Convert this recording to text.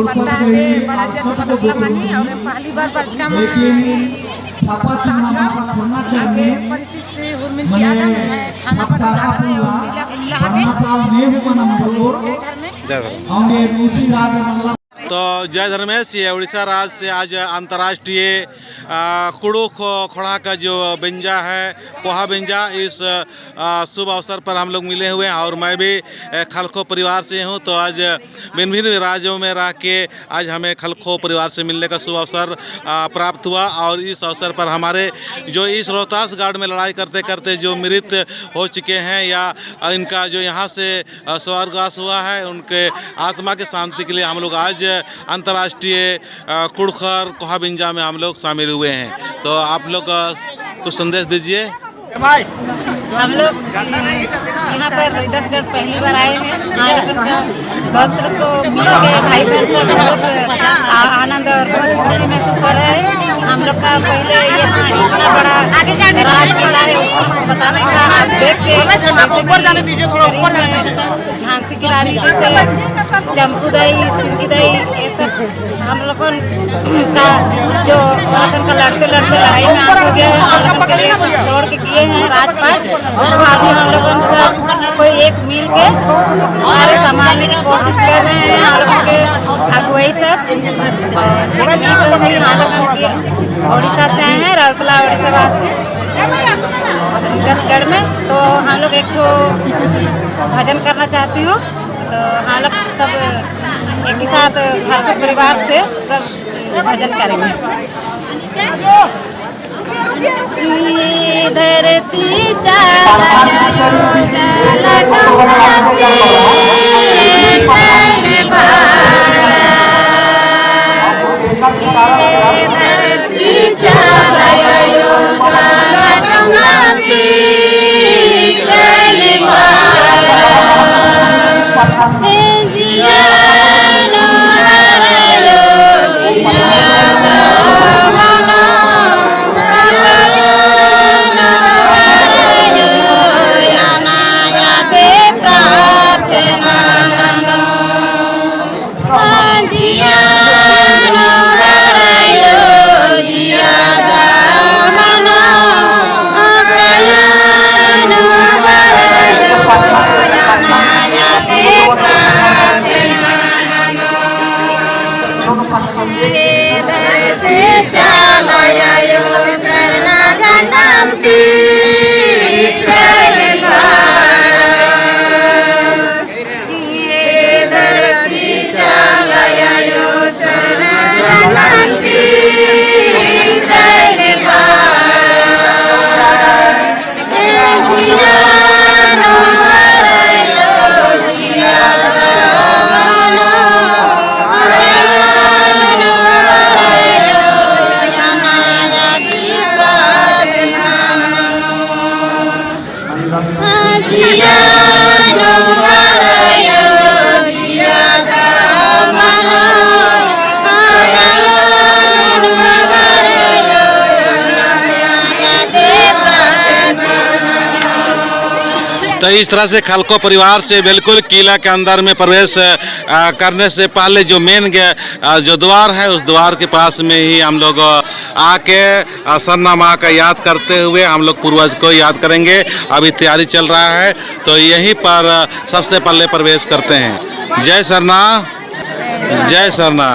पता है कि बड़ा जटला मानी और पहली बार बरजका में आगे परिस्थिति हुरमिंची आदम है थाना पर उदाहरण है और जिला कुल्ला आगे जय धर्म। तो जय धर्मेश, ये उड़ीसा राज्य से आज अंतर्राष्ट्रीय कुड़ू खोड़ा का जो बेंजा है, कोहा बेंजा, इस शुभ अवसर पर हम लोग मिले हुए हैं। और मैं भी खलखो परिवार से हूं, तो आज भिन्न भिन्न राज्यों में रह के आज हमें खलखो परिवार से मिलने का शुभ अवसर प्राप्त हुआ। और इस अवसर पर हमारे जो इस रोहतास गार्ड में लड़ाई करते करते जो मृत हो चुके हैं या इनका जो यहाँ से स्वर्गवास हुआ है, उनके आत्मा के शांति के लिए हम लोग आज अंतर्राष्ट्रीय कुड़खर कोहा बेंजा में हम लोग शामिल हुए हैं। तो आप लोग कुछ संदेश दीजिए। हम लोग यहाँ पर हरिदासगढ़ पहली बार आए हैं। गोत्र को मिल के भाई बहन सब बहुत आनंद और बहुत खुशी महसूस कर रहे हैं। हम लोग का पहले यहाँ इतना बड़ा राज किला है, उसको बताने का आप देख के झांसी की रानी जैसे चंपू दई, सिंगी दई, ये सब हम लोगों का जो का लड़ते लड़ते लड़ाई में आग हो गया है, हम लोगों के लिए छोड़ के किए हैं राजपाट, उसको अभी हम लोगों सब कोई एक मिल के सारे संभालने की कोशिश कर रहे हैं। हम लोगों के अगुवाई सब उड़ीसा से आए हैं, राउरकेला उड़ीसा वासी हरिदासगढ़ में। तो हम लोग एक ठो भजन करना चाहती हूँ, तो हम लोग सब एक ही साथ घर के परिवार से सब भजन करेंगे। धरती तो इस तरह से खलको परिवार से बिल्कुल किला के अंदर में प्रवेश करने से पहले जो मेन जो द्वार है, उस द्वार के पास में ही हम लोग आके सरना माँ का याद करते हुए हम लोग पूर्वज को याद करेंगे। अभी तैयारी चल रहा है, तो यहीं पर सबसे पहले प्रवेश करते हैं। जय सरना, जय सरना।